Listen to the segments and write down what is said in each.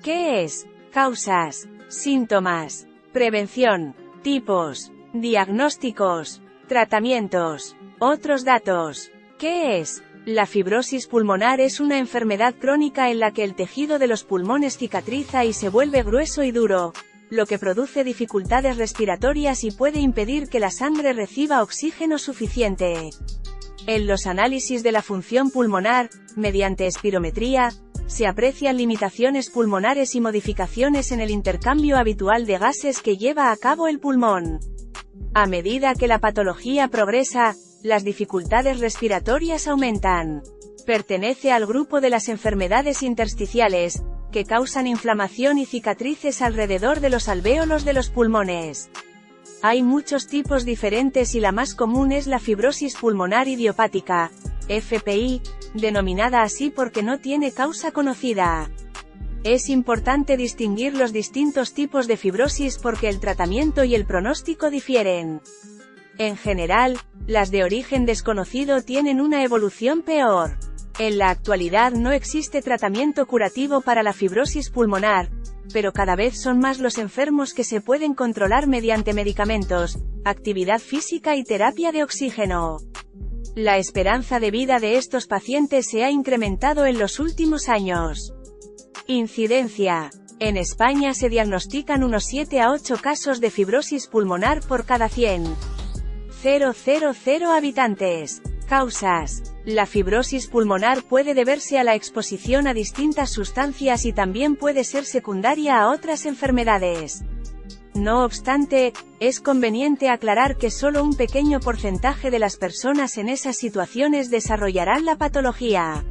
¿Qué es? Causas, síntomas, prevención, tipos, diagnósticos, tratamientos. Otros datos. ¿Qué es? La fibrosis pulmonar es una enfermedad crónica en la que el tejido de los pulmones cicatriza y se vuelve grueso y duro, lo que produce dificultades respiratorias y puede impedir que la sangre reciba oxígeno suficiente. En los análisis de la función pulmonar, mediante espirometría, se aprecian limitaciones pulmonares y modificaciones en el intercambio habitual de gases que lleva a cabo el pulmón. A medida que la patología progresa, las dificultades respiratorias aumentan. Pertenece al grupo de las enfermedades intersticiales, que causan inflamación y cicatrices alrededor de los alvéolos de los pulmones. Hay muchos tipos diferentes y la más común es la fibrosis pulmonar idiopática, FPI, denominada así porque no tiene causa conocida. Es importante distinguir los distintos tipos de fibrosis porque el tratamiento y el pronóstico difieren. En general, las de origen desconocido tienen una evolución peor. En la actualidad no existe tratamiento curativo para la fibrosis pulmonar, pero cada vez son más los enfermos que se pueden controlar mediante medicamentos, actividad física y terapia de oxígeno. La esperanza de vida de estos pacientes se ha incrementado en los últimos años. Incidencia. En España se diagnostican unos 7 a 8 casos de fibrosis pulmonar por cada 100.000 habitantes. Causas. La fibrosis pulmonar puede deberse a la exposición a distintas sustancias y también puede ser secundaria a otras enfermedades. No obstante, es conveniente aclarar que solo un pequeño porcentaje de las personas en esas situaciones desarrollarán la patología.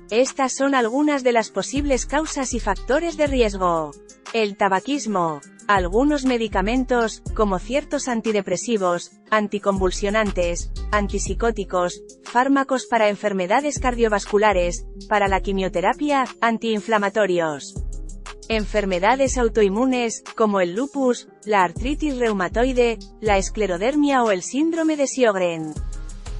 Estas son algunas de las posibles causas y factores de riesgo. El tabaquismo. Algunos medicamentos, como ciertos antidepresivos, anticonvulsionantes, antipsicóticos, fármacos para enfermedades cardiovasculares, para la quimioterapia, antiinflamatorios. Enfermedades autoinmunes, como el lupus, la artritis reumatoide, la esclerodermia o el síndrome de Sjögren.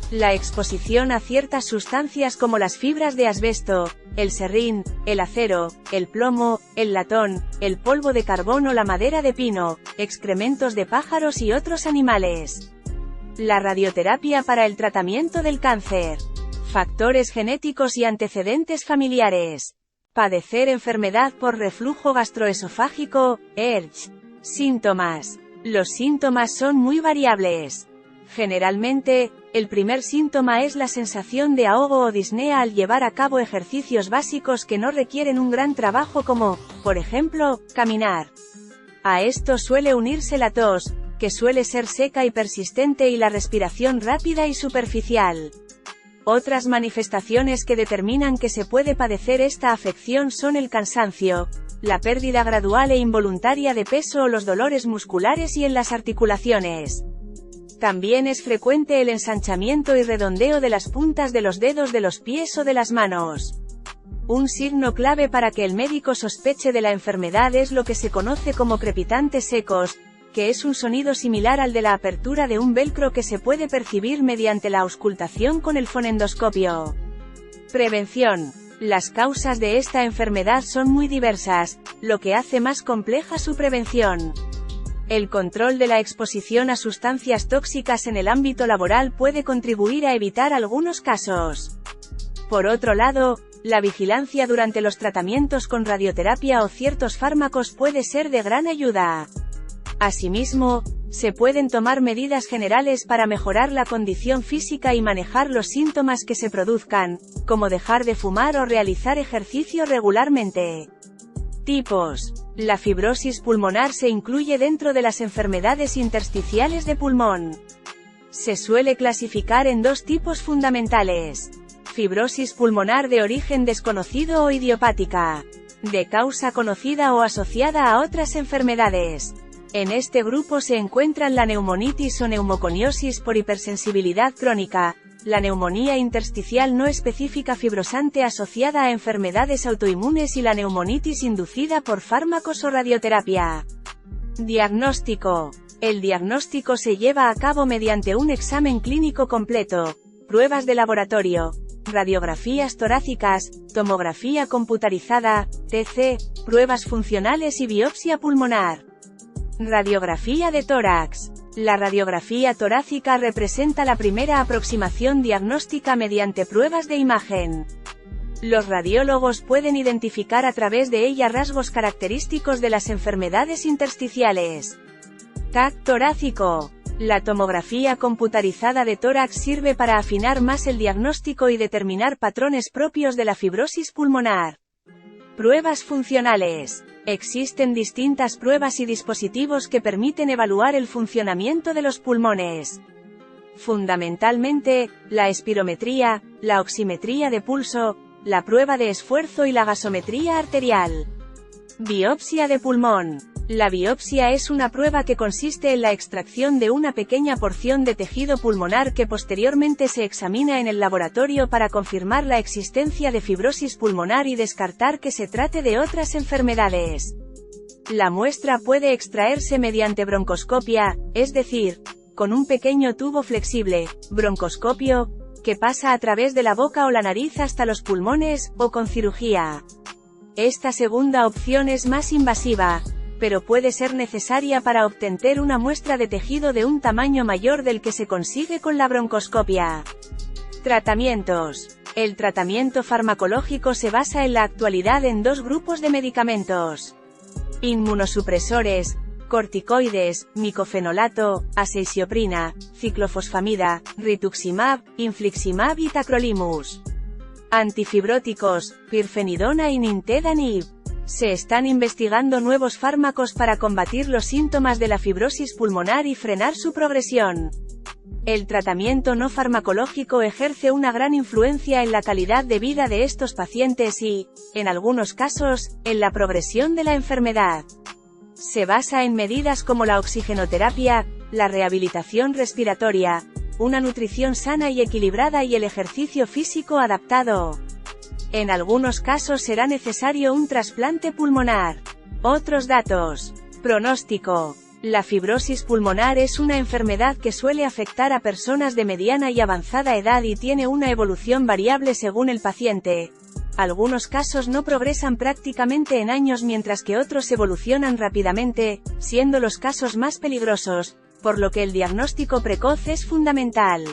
La exposición a ciertas sustancias como las fibras de asbesto, el serrín, el acero, el plomo, el latón, el polvo de carbón o la madera de pino, excrementos de pájaros y otros animales. La radioterapia para el tratamiento del cáncer. Factores genéticos y antecedentes familiares. Padecer enfermedad por reflujo gastroesofágico, ERG. Síntomas. Los síntomas son muy variables. Generalmente, el primer síntoma es la sensación de ahogo o disnea al llevar a cabo ejercicios básicos que no requieren un gran trabajo como, por ejemplo, caminar. A esto suele unirse la tos, que suele ser seca y persistente, y la respiración rápida y superficial. Otras manifestaciones que determinan que se puede padecer esta afección son el cansancio, la pérdida gradual e involuntaria de peso o los dolores musculares y en las articulaciones. También es frecuente el ensanchamiento y redondeo de las puntas de los dedos de los pies o de las manos. Un signo clave para que el médico sospeche de la enfermedad es lo que se conoce como crepitantes secos, que es un sonido similar al de la apertura de un velcro que se puede percibir mediante la auscultación con el fonendoscopio. Prevención. Las causas de esta enfermedad son muy diversas, lo que hace más compleja su prevención. El control de la exposición a sustancias tóxicas en el ámbito laboral puede contribuir a evitar algunos casos. Por otro lado, la vigilancia durante los tratamientos con radioterapia o ciertos fármacos puede ser de gran ayuda. Asimismo, se pueden tomar medidas generales para mejorar la condición física y manejar los síntomas que se produzcan, como dejar de fumar o realizar ejercicio regularmente. Tipos. La fibrosis pulmonar se incluye dentro de las enfermedades intersticiales de pulmón. Se suele clasificar en dos tipos fundamentales. Fibrosis pulmonar de origen desconocido o idiopática. De causa conocida o asociada a otras enfermedades. En este grupo se encuentran la neumonitis o neumoconiosis por hipersensibilidad crónica, la neumonía intersticial no específica fibrosante asociada a enfermedades autoinmunes y la neumonitis inducida por fármacos o radioterapia. Diagnóstico. El diagnóstico se lleva a cabo mediante un examen clínico completo, pruebas de laboratorio, radiografías torácicas, tomografía computarizada, TC, pruebas funcionales y biopsia pulmonar. Radiografía de tórax. La radiografía torácica representa la primera aproximación diagnóstica mediante pruebas de imagen. Los radiólogos pueden identificar a través de ella rasgos característicos de las enfermedades intersticiales. TAC torácico. La tomografía computarizada de tórax sirve para afinar más el diagnóstico y determinar patrones propios de la fibrosis pulmonar. Pruebas funcionales. Existen distintas pruebas y dispositivos que permiten evaluar el funcionamiento de los pulmones. Fundamentalmente, la espirometría, la oximetría de pulso, la prueba de esfuerzo y la gasometría arterial. Biopsia de pulmón. La biopsia es una prueba que consiste en la extracción de una pequeña porción de tejido pulmonar que posteriormente se examina en el laboratorio para confirmar la existencia de fibrosis pulmonar y descartar que se trate de otras enfermedades. La muestra puede extraerse mediante broncoscopia, es decir, con un pequeño tubo flexible, broncoscopio, que pasa a través de la boca o la nariz hasta los pulmones, o con cirugía. Esta segunda opción es más invasiva, pero puede ser necesaria para obtener una muestra de tejido de un tamaño mayor del que se consigue con la broncoscopia. Tratamientos. El tratamiento farmacológico se basa en la actualidad en dos grupos de medicamentos: inmunosupresores, corticoides, micofenolato, azathioprina, ciclofosfamida, rituximab, infliximab y tacrolimus. Antifibróticos, pirfenidona y nintedanib. Se están investigando nuevos fármacos para combatir los síntomas de la fibrosis pulmonar y frenar su progresión. El tratamiento no farmacológico ejerce una gran influencia en la calidad de vida de estos pacientes y, en algunos casos, en la progresión de la enfermedad. Se basa en medidas como la oxigenoterapia, la rehabilitación respiratoria, una nutrición sana y equilibrada y el ejercicio físico adaptado. En algunos casos será necesario un trasplante pulmonar. Otros datos. Pronóstico. La fibrosis pulmonar es una enfermedad que suele afectar a personas de mediana y avanzada edad y tiene una evolución variable según el paciente. Algunos casos no progresan prácticamente en años mientras que otros evolucionan rápidamente, siendo los casos más peligrosos, por lo que el diagnóstico precoz es fundamental.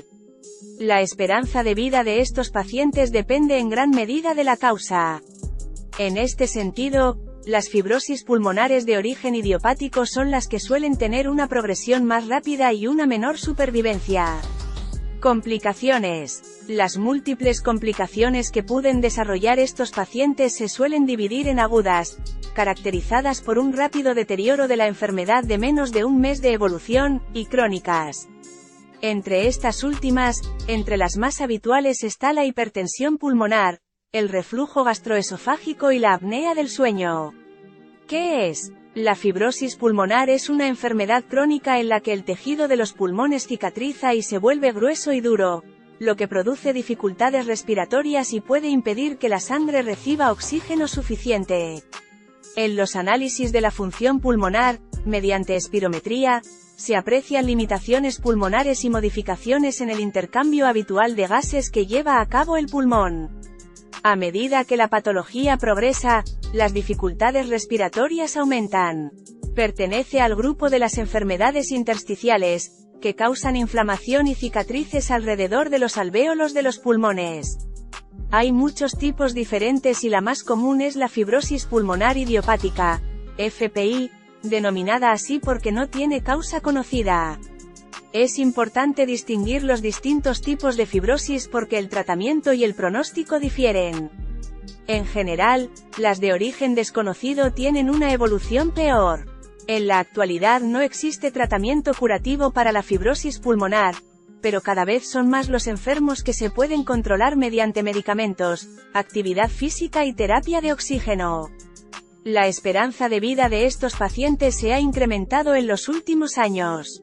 La esperanza de vida de estos pacientes depende en gran medida de la causa. En este sentido, las fibrosis pulmonares de origen idiopático son las que suelen tener una progresión más rápida y una menor supervivencia. Complicaciones. Las múltiples complicaciones que pueden desarrollar estos pacientes se suelen dividir en agudas, caracterizadas por un rápido deterioro de la enfermedad de menos de un mes de evolución, y crónicas. Entre estas últimas, entre las más habituales está la hipertensión pulmonar, el reflujo gastroesofágico y la apnea del sueño. ¿Qué es? La fibrosis pulmonar es una enfermedad crónica en la que el tejido de los pulmones cicatriza y se vuelve grueso y duro, lo que produce dificultades respiratorias y puede impedir que la sangre reciba oxígeno suficiente. En los análisis de la función pulmonar, mediante espirometría, se aprecian limitaciones pulmonares y modificaciones en el intercambio habitual de gases que lleva a cabo el pulmón. A medida que la patología progresa, las dificultades respiratorias aumentan. Pertenece al grupo de las enfermedades intersticiales, que causan inflamación y cicatrices alrededor de los alvéolos de los pulmones. Hay muchos tipos diferentes y la más común es la fibrosis pulmonar idiopática, FPI, denominada así porque no tiene causa conocida. Es importante distinguir los distintos tipos de fibrosis porque el tratamiento y el pronóstico difieren. En general, las de origen desconocido tienen una evolución peor. En la actualidad no existe tratamiento curativo para la fibrosis pulmonar, pero cada vez son más los enfermos que se pueden controlar mediante medicamentos, actividad física y terapia de oxígeno. La esperanza de vida de estos pacientes se ha incrementado en los últimos años.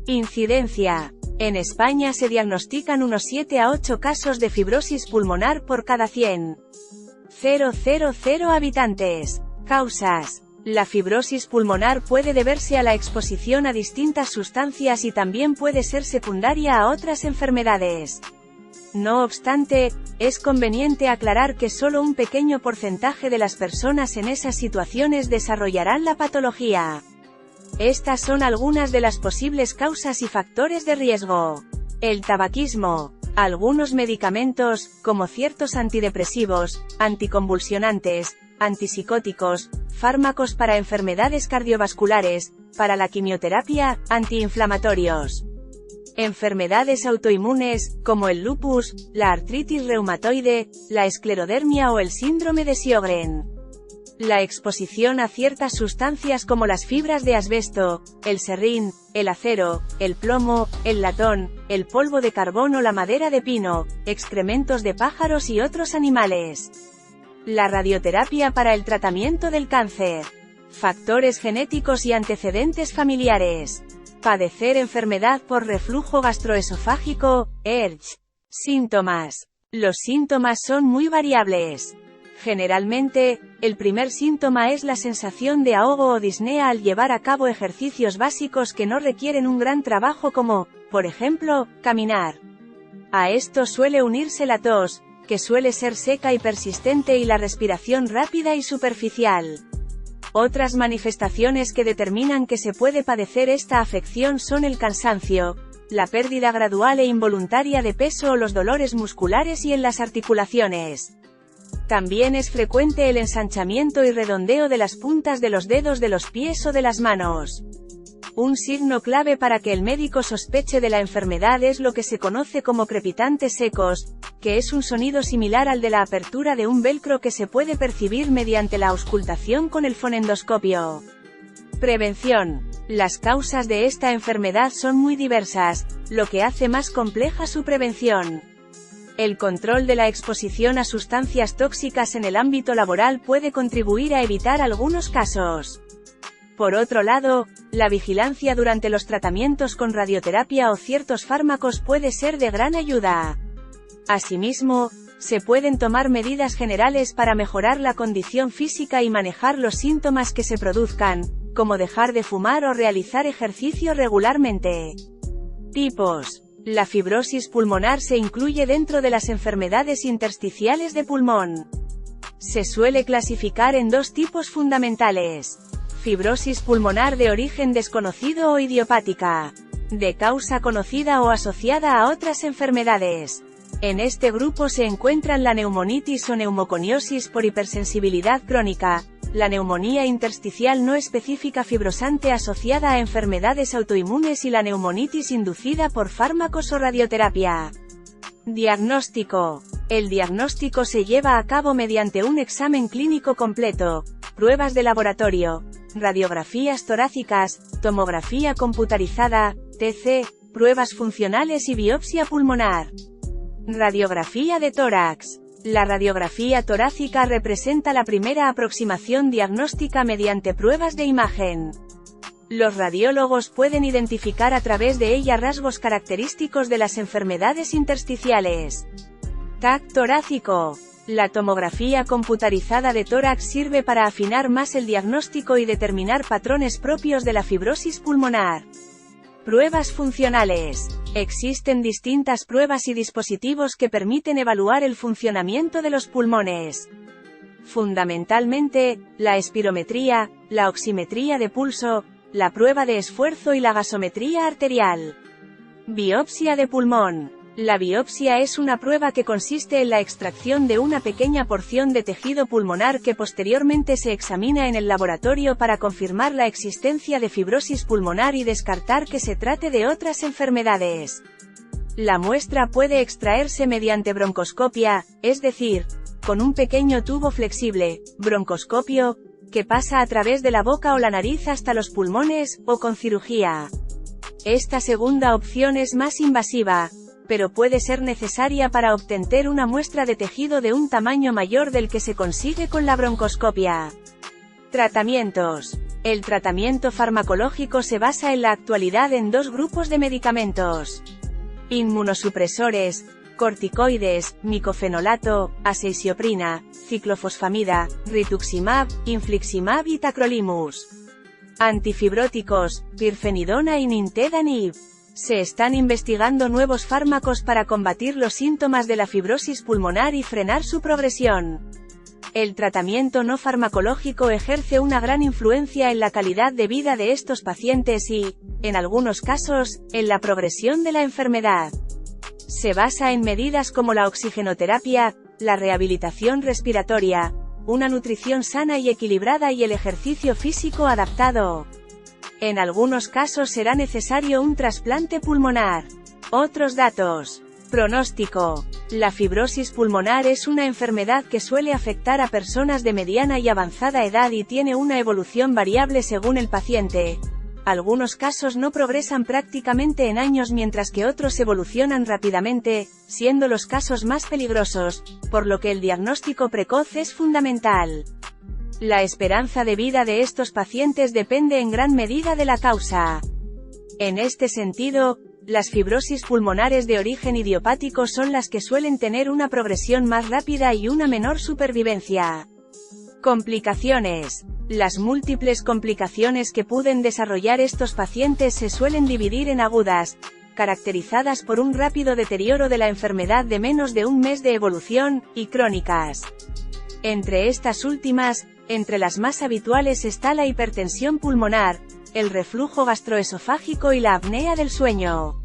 Incidencia. En España se diagnostican unos 7 a 8 casos de fibrosis pulmonar por cada 100.000 habitantes. Causas. La fibrosis pulmonar puede deberse a la exposición a distintas sustancias y también puede ser secundaria a otras enfermedades. No obstante, es conveniente aclarar que solo un pequeño porcentaje de las personas en esas situaciones desarrollarán la patología. Estas son algunas de las posibles causas y factores de riesgo. El tabaquismo. Algunos medicamentos, como ciertos antidepresivos, anticonvulsionantes, antipsicóticos, fármacos para enfermedades cardiovasculares, para la quimioterapia, antiinflamatorios. Enfermedades autoinmunes, como el lupus, la artritis reumatoide, la esclerodermia o el síndrome de Sjögren. La exposición a ciertas sustancias como las fibras de asbesto, el serrín, el acero, el plomo, el latón, el polvo de carbón o la madera de pino, excrementos de pájaros y otros animales. La radioterapia para el tratamiento del cáncer. Factores genéticos y antecedentes familiares. Padecer enfermedad por reflujo gastroesofágico, ERG. Síntomas. Los síntomas son muy variables. Generalmente, el primer síntoma es la sensación de ahogo o disnea al llevar a cabo ejercicios básicos que no requieren un gran trabajo como, por ejemplo, caminar. A esto suele unirse la tos, que suele ser seca y persistente, y la respiración rápida y superficial. Otras manifestaciones que determinan que se puede padecer esta afección son el cansancio, la pérdida gradual e involuntaria de peso o los dolores musculares y en las articulaciones. También es frecuente el ensanchamiento y redondeo de las puntas de los dedos de los pies o de las manos. Un signo clave para que el médico sospeche de la enfermedad es lo que se conoce como crepitantes secos, que es un sonido similar al de la apertura de un velcro que se puede percibir mediante la auscultación con el fonendoscopio. Prevención. Las causas de esta enfermedad son muy diversas, lo que hace más compleja su prevención. El control de la exposición a sustancias tóxicas en el ámbito laboral puede contribuir a evitar algunos casos. Por otro lado, la vigilancia durante los tratamientos con radioterapia o ciertos fármacos puede ser de gran ayuda. Asimismo, se pueden tomar medidas generales para mejorar la condición física y manejar los síntomas que se produzcan, como dejar de fumar o realizar ejercicio regularmente. Tipos. La fibrosis pulmonar se incluye dentro de las enfermedades intersticiales de pulmón. Se suele clasificar en dos tipos fundamentales. Fibrosis pulmonar de origen desconocido o idiopática. De causa conocida o asociada a otras enfermedades. En este grupo se encuentran la neumonitis o neumoconiosis por hipersensibilidad crónica, la neumonía intersticial no específica fibrosante asociada a enfermedades autoinmunes y la neumonitis inducida por fármacos o radioterapia. Diagnóstico. El diagnóstico se lleva a cabo mediante un examen clínico completo, pruebas de laboratorio, radiografías torácicas, tomografía computarizada, TC, pruebas funcionales y biopsia pulmonar. Radiografía de tórax. La radiografía torácica representa la primera aproximación diagnóstica mediante pruebas de imagen. Los radiólogos pueden identificar a través de ella rasgos característicos de las enfermedades intersticiales. TAC torácico. La tomografía computarizada de tórax sirve para afinar más el diagnóstico y determinar patrones propios de la fibrosis pulmonar. Pruebas funcionales. Existen distintas pruebas y dispositivos que permiten evaluar el funcionamiento de los pulmones. Fundamentalmente, la espirometría, la oximetría de pulso, la prueba de esfuerzo y la gasometría arterial. Biopsia de pulmón. La biopsia es una prueba que consiste en la extracción de una pequeña porción de tejido pulmonar que posteriormente se examina en el laboratorio para confirmar la existencia de fibrosis pulmonar y descartar que se trate de otras enfermedades. La muestra puede extraerse mediante broncoscopia, es decir, con un pequeño tubo flexible, broncoscopio, que pasa a través de la boca o la nariz hasta los pulmones, o con cirugía. Esta segunda opción es más invasiva, pero puede ser necesaria para obtener una muestra de tejido de un tamaño mayor del que se consigue con la broncoscopia. Tratamientos. El tratamiento farmacológico se basa en la actualidad en dos grupos de medicamentos. Inmunosupresores, corticoides, micofenolato, aceisioprina, ciclofosfamida, rituximab, infliximab y tacrolimus. Antifibróticos, pirfenidona y nintedanib. Se están investigando nuevos fármacos para combatir los síntomas de la fibrosis pulmonar y frenar su progresión. El tratamiento no farmacológico ejerce una gran influencia en la calidad de vida de estos pacientes y, en algunos casos, en la progresión de la enfermedad. Se basa en medidas como la oxigenoterapia, la rehabilitación respiratoria, una nutrición sana y equilibrada y el ejercicio físico adaptado. En algunos casos será necesario un trasplante pulmonar. Otros datos. Pronóstico. La fibrosis pulmonar es una enfermedad que suele afectar a personas de mediana y avanzada edad y tiene una evolución variable según el paciente. Algunos casos no progresan prácticamente en años mientras que otros evolucionan rápidamente, siendo los casos más peligrosos, por lo que el diagnóstico precoz es fundamental. La esperanza de vida de estos pacientes depende en gran medida de la causa. En este sentido, las fibrosis pulmonares de origen idiopático son las que suelen tener una progresión más rápida y una menor supervivencia. Complicaciones. Las múltiples complicaciones que pueden desarrollar estos pacientes se suelen dividir en agudas, caracterizadas por un rápido deterioro de la enfermedad de menos de un mes de evolución, y crónicas. Entre estas últimas, entre las más habituales está la hipertensión pulmonar, el reflujo gastroesofágico y la apnea del sueño.